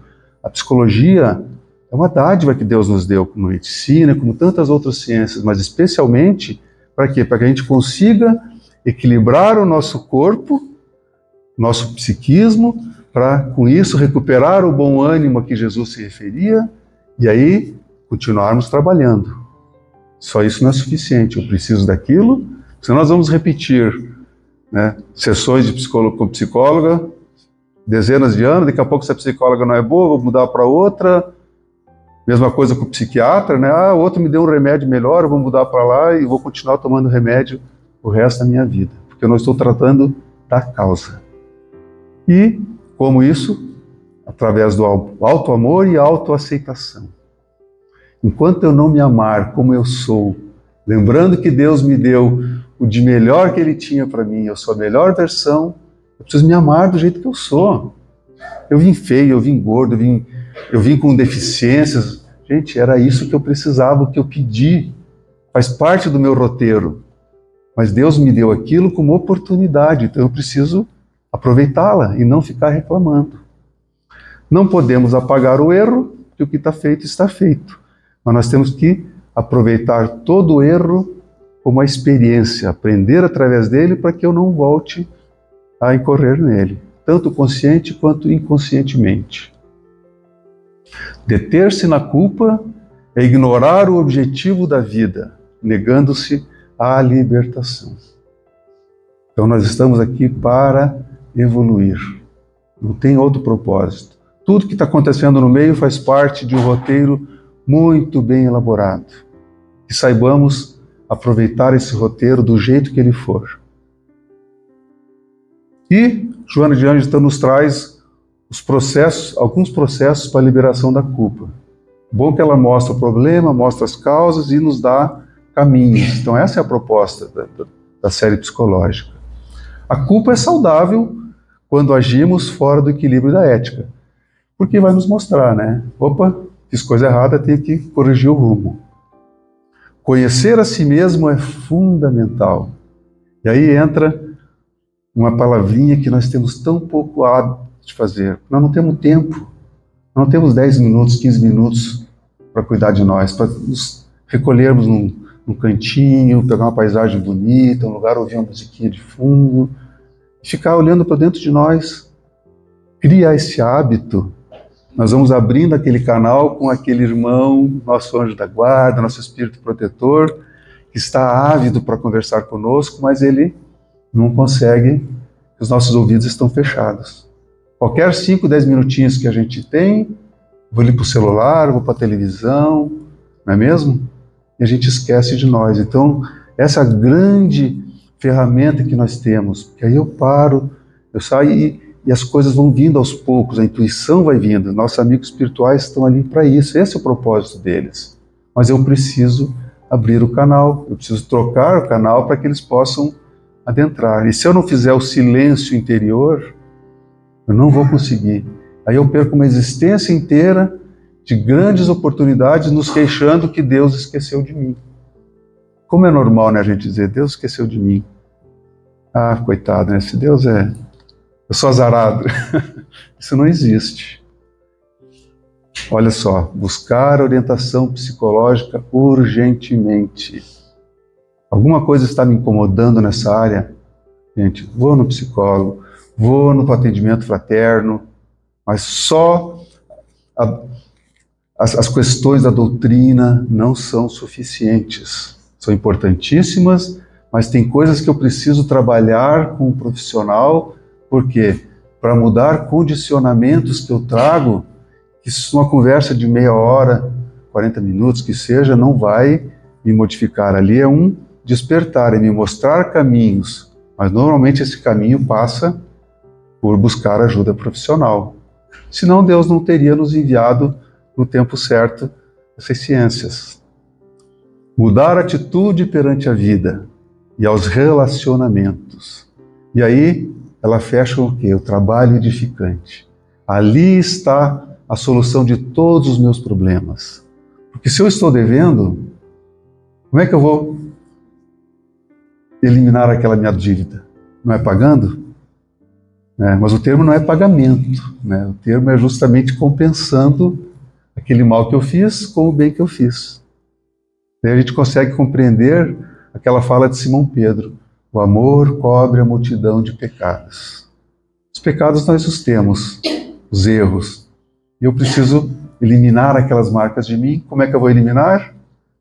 A psicologia é uma dádiva que Deus nos deu, como a medicina, como tantas outras ciências, mas especialmente para quê? Para que a gente consiga equilibrar o nosso corpo, nosso psiquismo, para com isso recuperar o bom ânimo a que Jesus se referia e aí continuarmos trabalhando. Só isso não é suficiente, eu preciso daquilo, senão nós vamos repetir, né, sessões de com psicóloga, dezenas de anos, daqui a pouco se a psicóloga não é boa, vou mudar para outra. Mesma coisa com o psiquiatra, né? O outro me deu um remédio melhor, eu vou mudar para lá e vou continuar tomando remédio o resto da minha vida, porque eu não estou tratando da causa. E como isso? Através do auto-amor e autoaceitação. Enquanto eu não me amar como eu sou, lembrando que Deus me deu o de melhor que Ele tinha para mim, eu sou a melhor versão, eu preciso me amar do jeito que eu sou. Eu vim feio, eu vim gordo, eu vim com deficiências. Gente, era isso que eu precisava, o que eu pedi. Faz parte do meu roteiro. Mas Deus me deu aquilo como oportunidade, então eu preciso aproveitá-la e não ficar reclamando. Não podemos apagar o erro, porque o que está feito, está feito. Mas nós temos que aproveitar todo o erro como uma experiência, aprender através dele para que eu não volte a incorrer nele, tanto consciente quanto inconscientemente. Deter-se na culpa é ignorar o objetivo da vida, negando-se à libertação. Então nós estamos aqui para evoluir. Não tem outro propósito. Tudo que está acontecendo no meio faz parte de um roteiro muito bem elaborado. Que saibamos aproveitar esse roteiro do jeito que ele for. E Joana de Ângeles então nos traz os processos, alguns processos para a liberação da culpa. Bom que ela mostra o problema, mostra as causas e nos dá caminhos. Então essa é a proposta da série psicológica. A culpa é saudável quando agimos fora do equilíbrio da ética, porque vai nos mostrar, né? Opa, fiz coisa errada, tenho que corrigir o rumo. Conhecer a si mesmo é fundamental. E aí entra uma palavrinha que nós temos tão pouco hábito de fazer. Nós não temos tempo. Nós não temos 10 minutos, 15 minutos para cuidar de nós, para nos recolhermos num cantinho, pegar uma paisagem bonita, um lugar, ouvir uma musiquinha de fundo, e ficar olhando para dentro de nós. Criar esse hábito. Nós vamos abrindo aquele canal com aquele irmão, nosso anjo da guarda, nosso espírito protetor, que está ávido para conversar conosco, mas ele não consegue, os nossos ouvidos estão fechados. Qualquer 5, 10 minutinhos que a gente tem, vou ali para o celular, vou para a televisão, não é mesmo? E a gente esquece de nós. Então, essa grande ferramenta que nós temos, que aí eu paro, eu saio e as coisas vão vindo aos poucos, a intuição vai vindo, nossos amigos espirituais estão ali para isso, esse é o propósito deles. Mas eu preciso abrir o canal, eu preciso trocar o canal para que eles possam adentrar. E se eu não fizer o silêncio interior, eu não vou conseguir. Aí eu perco uma existência inteira de grandes oportunidades nos queixando que Deus esqueceu de mim. Como é normal, né, a gente dizer, Deus esqueceu de mim. Ah, coitado, né? Esse Deus eu sou azarado. Isso não existe. Olha só, buscar orientação psicológica urgentemente. Alguma coisa está me incomodando nessa área? Gente, vou no psicólogo, vou no atendimento fraterno, mas só as questões da doutrina não são suficientes. São importantíssimas, mas tem coisas que eu preciso trabalhar com um profissional, porque para mudar condicionamentos que eu trago, que uma conversa de meia hora, 40 minutos que seja, não vai me modificar. Ali é um despertar, é me mostrar caminhos, mas normalmente esse caminho passa por buscar ajuda profissional. Senão Deus não teria nos enviado no tempo certo essas ciências. Mudar a atitude perante a vida e aos relacionamentos. E aí ela fecha o quê? O trabalho edificante. Ali está a solução de todos os meus problemas. Porque se eu estou devendo, Como é que eu vou eliminar aquela minha dívida? Não é pagando? Mas o termo não é pagamento, né? O termo é justamente compensando aquele mal que eu fiz com o bem que eu fiz. Daí a gente consegue compreender aquela fala de Simão Pedro: o amor cobre a multidão de pecados. Os pecados nós os temos, os erros. E eu preciso eliminar aquelas marcas de mim. Como é que eu vou eliminar?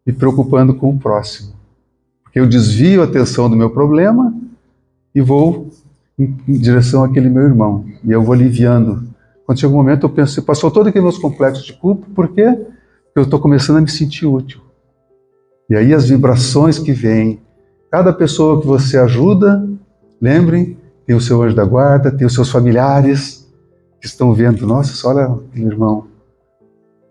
Me preocupando com o próximo. Porque eu desvio a atenção do meu problema e vou em direção àquele meu irmão. E eu vou aliviando. Quando chega um momento eu penso, passou todo aquele meus complexos de culpa, por quê? Porque eu estou começando a me sentir útil. E aí as vibrações que vêm, cada pessoa que você ajuda, lembrem, tem o seu anjo da guarda, tem os seus familiares que estão vendo, nossa, olha aquele irmão,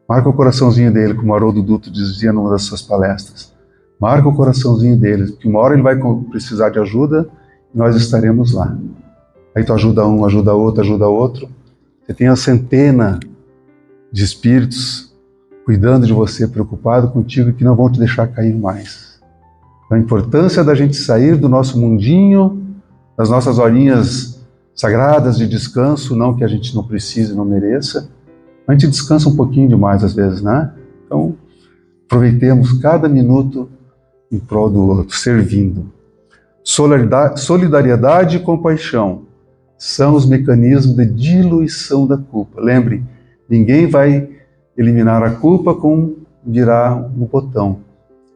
marca o coraçãozinho dele, como o Haroldo Dutra dizia numa das suas palestras. Marca o coraçãozinho dele, que uma hora ele vai precisar de ajuda e nós estaremos lá. Aí tu ajuda um, ajuda outro, ajuda outro. Você tem uma centena de espíritos cuidando de você, preocupado contigo, que não vão te deixar cair mais. Então, a importância da gente sair do nosso mundinho, das nossas horinhas sagradas de descanso, não que a gente não precise, não mereça. A gente descansa um pouquinho demais às vezes, né? Então, aproveitemos cada minuto em prol do outro, servindo. Solidariedade e compaixão são os mecanismos de diluição da culpa. Lembre, ninguém vai eliminar a culpa com virar um botão.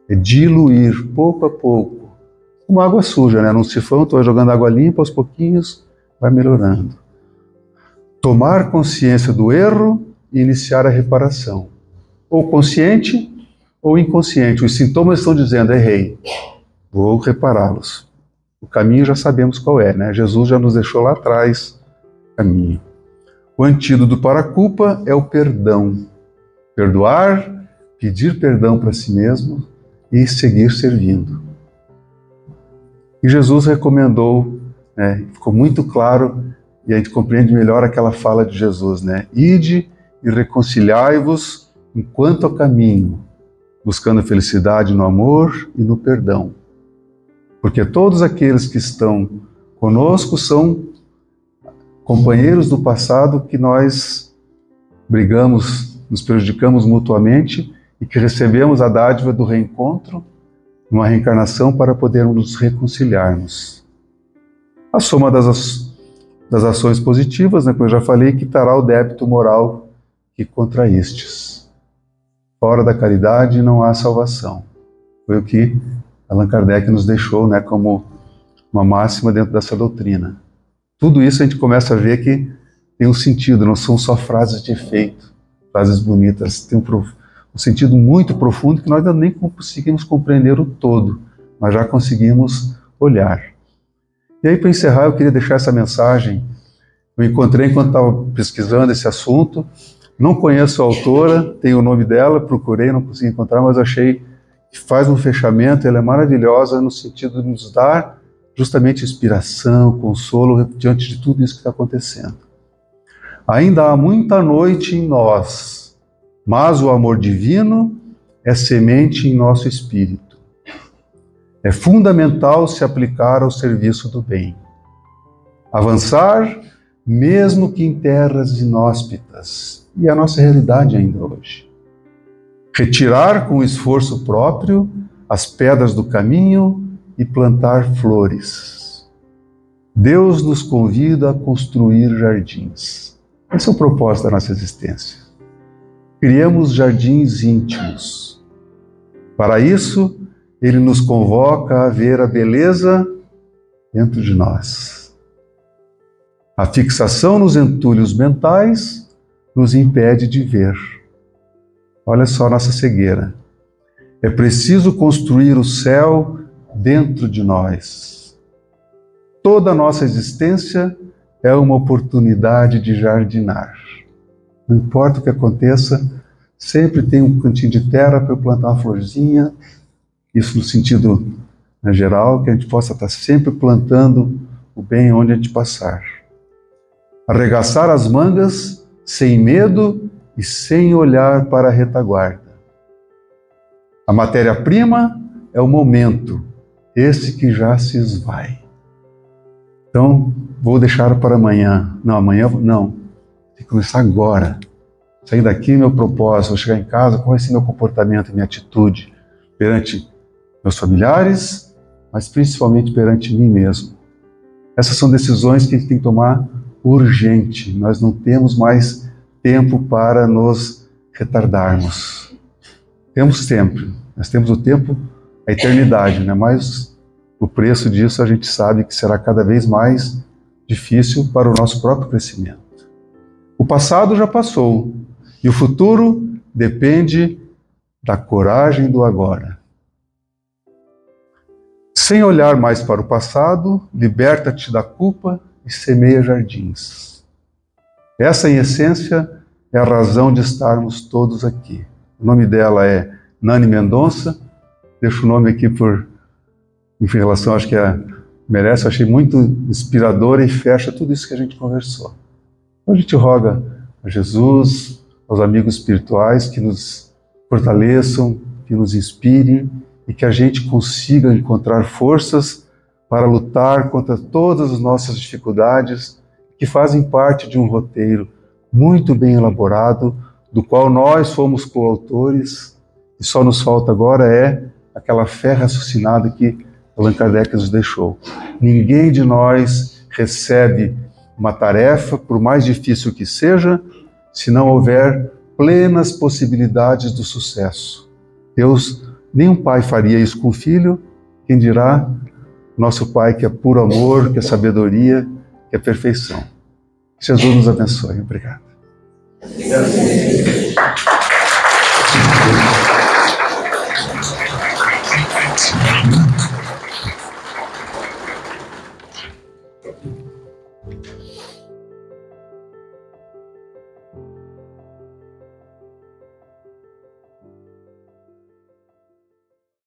É diluir pouco a pouco. Como água suja, né? Num sifão, estou jogando água limpa, aos pouquinhos vai melhorando. Tomar consciência do erro e iniciar a reparação. Ou consciente ou inconsciente. Os sintomas estão dizendo, errei, vou repará-los. O caminho já sabemos qual é, né? Jesus já nos deixou lá atrás o caminho. O antídoto para a culpa é o perdão. Perdoar, pedir perdão para si mesmo e seguir servindo. E Jesus recomendou, né, ficou muito claro, e a gente compreende melhor aquela fala de Jesus, né? Ide e reconciliai-vos enquanto ao caminho, buscando a felicidade no amor e no perdão. Porque todos aqueles que estão conosco são companheiros do passado que nós brigamos, nos prejudicamos mutuamente e que recebemos a dádiva do reencontro, uma reencarnação para podermos nos reconciliarmos. A soma das ações positivas, né, como eu já falei, quitará o débito moral que contraístes. Fora da caridade não há salvação. Foi o que Allan Kardec nos deixou, né, como uma máxima dentro dessa doutrina. Tudo isso a gente começa a ver que tem um sentido, não são só frases de efeito, frases bonitas, tem um sentido muito profundo que nós ainda nem conseguimos compreender o todo, mas já conseguimos olhar. E aí, para encerrar, eu queria deixar essa mensagem. Eu encontrei enquanto estava pesquisando esse assunto, não conheço a autora, tenho o nome dela, procurei, não consegui encontrar, mas achei que faz um fechamento, ela é maravilhosa no sentido de nos dar justamente inspiração, consolo diante de tudo isso que está acontecendo. Ainda há muita noite em nós, mas o amor divino é semente em nosso espírito. É fundamental se aplicar ao serviço do bem. Avançar, mesmo que em terras inóspitas, e é a nossa realidade ainda hoje. Retirar com esforço próprio as pedras do caminho e plantar flores. Deus nos convida a construir jardins. Esse é o propósito da nossa existência. Criamos jardins íntimos. Para isso, Ele nos convoca a ver a beleza dentro de nós. A fixação nos entulhos mentais nos impede de ver. Olha só a nossa cegueira. É preciso construir o céu dentro de nós. Toda a nossa existência é uma oportunidade de jardinar. Não importa o que aconteça, sempre tem um cantinho de terra para eu plantar uma florzinha. Isso no sentido geral, que a gente possa estar sempre plantando o bem onde a gente passar. Arregaçar as mangas sem medo e sem olhar para a retaguarda. A matéria-prima é o momento, esse que já se esvai. Então, vou deixar para amanhã. Não, amanhã não. Tem que começar agora. Sair daqui, meu propósito, vou chegar em casa, qual vai ser meu comportamento, minha atitude perante meus familiares, mas principalmente perante mim mesmo. Essas são decisões que a gente tem que tomar urgente. Nós não temos mais tempo para nos retardarmos. Temos tempo, nós temos o tempo, a eternidade, né? Mas o preço disso a gente sabe que será cada vez mais difícil para o nosso próprio crescimento. O passado já passou e o futuro depende da coragem do agora. Sem olhar mais para o passado, liberta-te da culpa e semeia jardins. Essa, em essência, é a razão de estarmos todos aqui. O nome dela é Nani Mendonça. Deixo o nome aqui em relação, acho que merece, eu achei muito inspiradora e fecha tudo isso que a gente conversou. Então a gente roga a Jesus, aos amigos espirituais que nos fortaleçam, que nos inspirem e que a gente consiga encontrar forças para lutar contra todas as nossas dificuldades que fazem parte de um roteiro muito bem elaborado, do qual nós fomos coautores, e só nos falta agora aquela fé raciocinada que Allan Kardec nos deixou. Ninguém de nós recebe uma tarefa, por mais difícil que seja, se não houver plenas possibilidades do sucesso. Deus, nenhum pai faria isso com o filho, quem dirá nosso Pai que é puro amor, que é sabedoria, que é perfeição. Que Jesus nos abençoe. Obrigado.